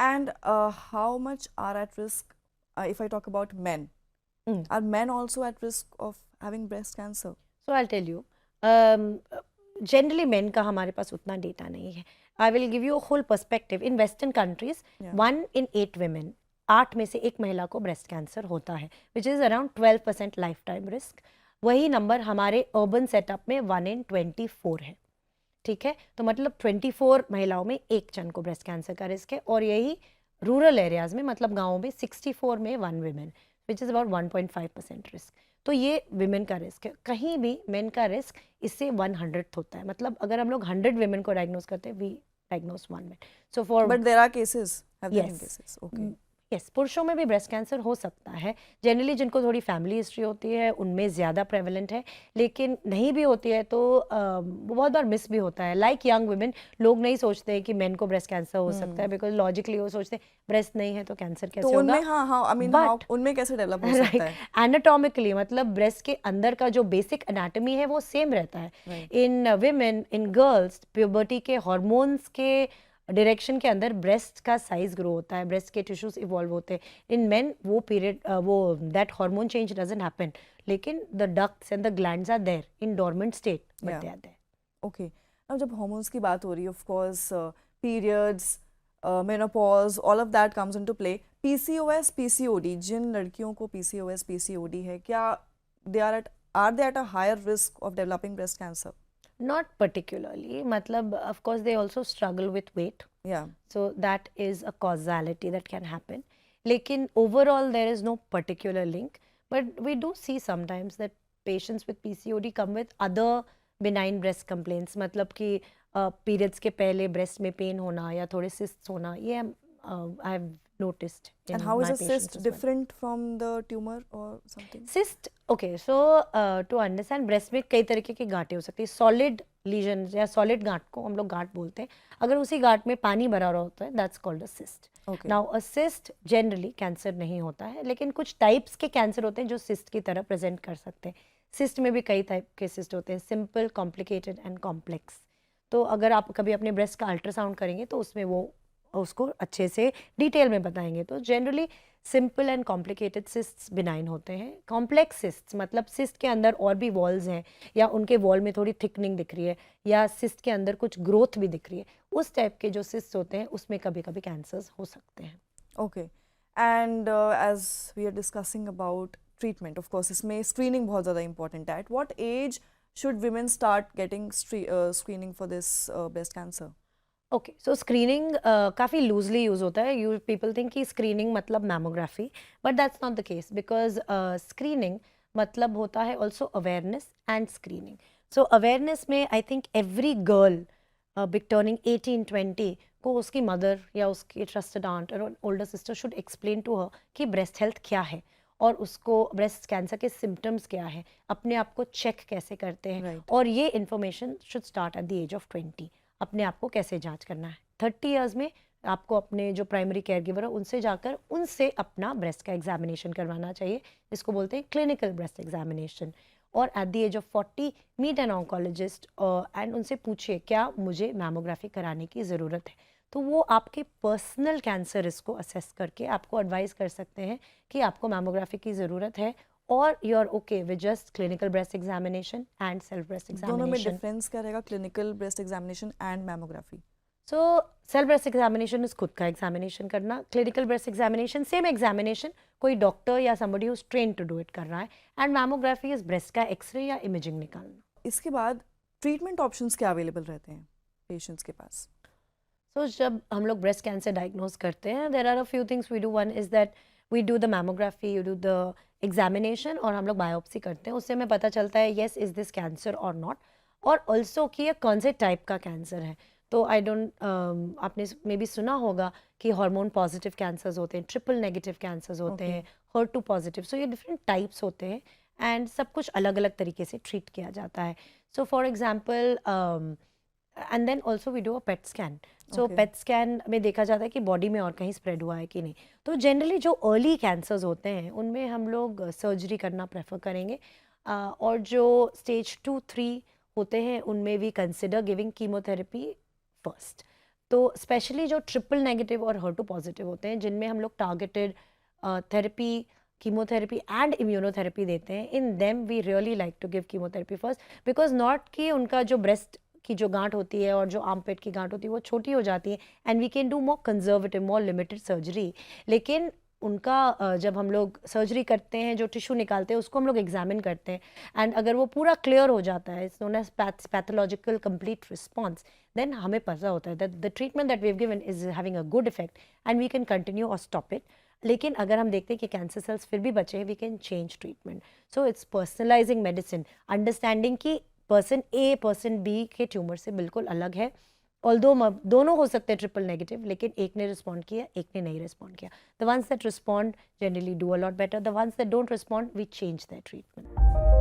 And how much are at risk, if I talk about men? Mm. Are men also at risk of having breast cancer? So I'll tell you, generally men का हमारे पास उतना data नहीं है. I will give you a whole perspective. In Western countries, Yeah. 1 in 8 women, 8 में से एक महिला को ब्रेस्ट कैंसर होता है, which is around 12% life time risk. वही नंबर हमारे अर्बन सेटअप में 1 in 24 है. ठीक है, तो मतलब 24 महिलाओं में एक जन को ब्रेस्ट कैंसर का रिस्क है. और यही रूरल एरियाज में, मतलब गाँव में 64 में 1 women, which is about 1.5% risk. तो ये विमेन का रिस्क है. कहीं भी मेन का रिस्क इससे 100 होता है. मतलब अगर हम लोग 100 विमेन को डायग्नोज करते हैं, we diagnose 1 man. So for But there are cases. Have there been yes cases? Okay. Yes, पुरुषों में भी ब्रेस्ट कैंसर हो सकता है. जनरली जिनको थोड़ी फैमिली हिस्ट्री होती है उनमें ज़्यादा प्रेवलेंट है, लेकिन नहीं भी होती है तो बहुत बार मिस भी होता है. लाइक यंग वुमेन, लोग नहीं सोचते हैं कि मेन को ब्रेस्ट कैंसर हो सकता है, बिकॉज लॉजिकली वो सोचते हैं ब्रेस्ट नहीं है तो कैंसर तो कैसे होगा. उनमें हाँ आई मीन हाउ बट उनमें कैसे डेवलप हो सकता है? एनाटॉमिकली, मतलब ब्रेस्ट के अंदर का जो बेसिक एनाटॉमी है वो सेम रहता है. Right. In women, in girls, puberty के हॉर्मोन्स के डायरेक्शन के अंदर ब्रेस्ट का साइज ग्रो होता है, ब्रेस्ट के टिश्यूज इवॉल्व होते हैं. इन मेन वो पीरियड, वो that hormone change doesn't happen, लेकिन the ducts and the glands are there in dormant state, but Yeah. They are there. Okay. Now जब hormones की बात हो रही है, of course, periods, menopause, all of that comes into play. PCOS, PCOD, जिन लड़कियों को PCOS, PCOD है, क्या are they at a higher risk of developing breast cancer? Not particularly, मतलब of course they also struggle with weight, Yeah. so that is a causality that can happen. लेकिन overall there is no particular link, but we do see sometimes that patients with PCOD come with other benign breast complaints. मतलब कि periods के पहले breast में pain होना या थोड़े cysts होना, ये I have noticed in And how is my a patients cyst as well. different from the tumor or something? Cyst, okay, so to understand, breast में कई तरीके की गांठें हो सकती है. सॉलिड लीजन या सॉलिड गांठ को हम लोग गांठ बोलते हैं. अगर उसी गांठ में पानी भरा रहा होता है, that's called a cyst. Okay. Now a cyst generally cancer नहीं होता है, लेकिन कुछ टाइप्स के कैंसर होते हैं जो सिस्ट की तरह प्रेजेंट कर सकते हैं. सिस्ट में भी कई टाइप के सिस्ट होते हैं, सिंपल, कॉम्प्लिकेटेड एंड कॉम्प्लेक्स. तो अगर आप कभी अपने ब्रेस्ट का अल्ट्रासाउंड करेंगे तो उसमें वो उसको अच्छे से डिटेल में बताएंगे. तो generally simple and complicated cysts benign होते हैं. कॉम्प्लेक्स सिस्ट्स मतलब सिस्ट के अंदर और भी वॉल्स हैं, या उनके वॉल में थोड़ी थिकनिंग दिख रही है, या सिस्ट के अंदर कुछ ग्रोथ भी दिख रही है, उस टाइप के जो सिस्ट होते हैं उसमें कभी कभी कैंसर्स हो सकते हैं. Okay. And as we are discussing about treatment, of course, इसमें screening बहुत ज़्यादा important है. At what age should women start getting screening for this breast cancer? Okay, so screening काफ़ी लूजली यूज़ होता है. यू पीपल थिंक कि screening मतलब mammography, but that's not the case, because screening मतलब होता है also awareness and screening. So awareness में I think every girl big turning 18-20 को उसकी मदर या उसकी ट्रस्टेड आंट और older sister should explain to her कि ब्रेस्ट हेल्थ क्या है, और उसको ब्रेस्ट कैंसर के सिम्टम्स क्या है, अपने आप को चेक कैसे करते हैं. Right. और ये information should start at the age of 20. अपने आप को कैसे जांच करना है. 30 इयर्स में आपको अपने जो प्राइमरी केयर गिवर है उनसे जाकर उनसे अपना ब्रेस्ट का एग्जामिनेशन करवाना चाहिए, जिसको बोलते हैं क्लिनिकल ब्रेस्ट एग्जामिनेशन. और at the age of 40 meet an oncologist and उनसे पूछिए क्या मुझे मैमोग्राफी कराने की ज़रूरत है. तो वो आपके पर्सनल कैंसर रिस्क को असेस करके आपको एडवाइस कर सकते हैं कि आपको मैमोग्राफी की ज़रूरत है, और you are okay with just clinical breast examination and self breast दोनों में एग्जामिनेशन. डिफरेंस क्या रहेगा, clinical breast examination and mammography? So self breast examination is खुद का एग्जामिनेशन करना. Clinical breast examination same examination, कोई डॉक्टर या somebody who is train to do it कर रहा है. एंड मैमोग्राफी इज ब्रेस्ट का एक्सरे या इमेजिंग निकालना. इसके बाद ट्रीटमेंट ऑप्शंस क्या अवेलेबल रहते हैं पेशेंट्स के पास? सो जब हम लोग ब्रेस्ट कैंसर डायग्नोज करते हैं, there are a few things we do. One is that we do the mammography, you do the examination, और हम लोग बायोप्सी करते हैं. उससे हमें पता चलता है येस इज दिस कैंसर और नॉट, और ऑल्सो कि ये कौन से टाइप का कैंसर है. तो आई डोंट, आपने मे बी सुना होगा कि हार्मोन पॉजिटिव कैंसर्स होते हैं, ट्रिपल नेगेटिव कैंसर्स होते हैं, HER2 पॉजिटिव. सो ये डिफरेंट टाइप्स होते हैं एंड सब कुछ अलग अलग तरीके से ट्रीट किया जाता है. So for example, and then also we do a PET scan. So PET scan में देखा जाता है कि बॉडी में और कहीं स्प्रेड हुआ है कि नहीं. तो जनरली जो अर्ली कैंसर्स होते हैं उनमें हम लोग सर्जरी करना प्रेफर करेंगे, और जो स्टेज 2-3 होते हैं उनमें we consider giving chemotherapy first. तो स्पेशली जो ट्रिपल नेगेटिव और HER2 पॉजिटिव होते हैं, जिनमें हम लोग targeted therapy, chemotherapy and immunotherapy देते हैं, in them we really like to give chemotherapy first, because not कि उनका जो ब्रेस्ट की जो गांठ होती है और जो आर्मपेट की गांठ होती है वो छोटी हो जाती है and we can do more conservative, more limited surgery, लेकिन उनका जब हम लोग सर्जरी करते हैं, जो टिश्यू निकालते हैं उसको हम लोग एग्जामिन करते हैं, एंड अगर वो पूरा क्लियर हो जाता है, it's known as pathological complete response, then हमें पता होता है that the treatment that we have given is having a good effect and we can continue और स्टॉप इट। लेकिन अगर हम देखते हैं कि कैंसर सेल्स फिर भी बचे हैं, we can change treatment. So it's personalising medicine, understanding कि पर्सन ए पर्सन बी के ट्यूमर से बिल्कुल अलग है, ऑल्दो दोनों हो सकते हैं ट्रिपल नेगेटिव, लेकिन एक ने रिस्पॉन्ड किया, एक ने नहीं रिस्पॉन्ड किया। The ones that respond generally do a lot better, the ones that don't respond we change that treatment.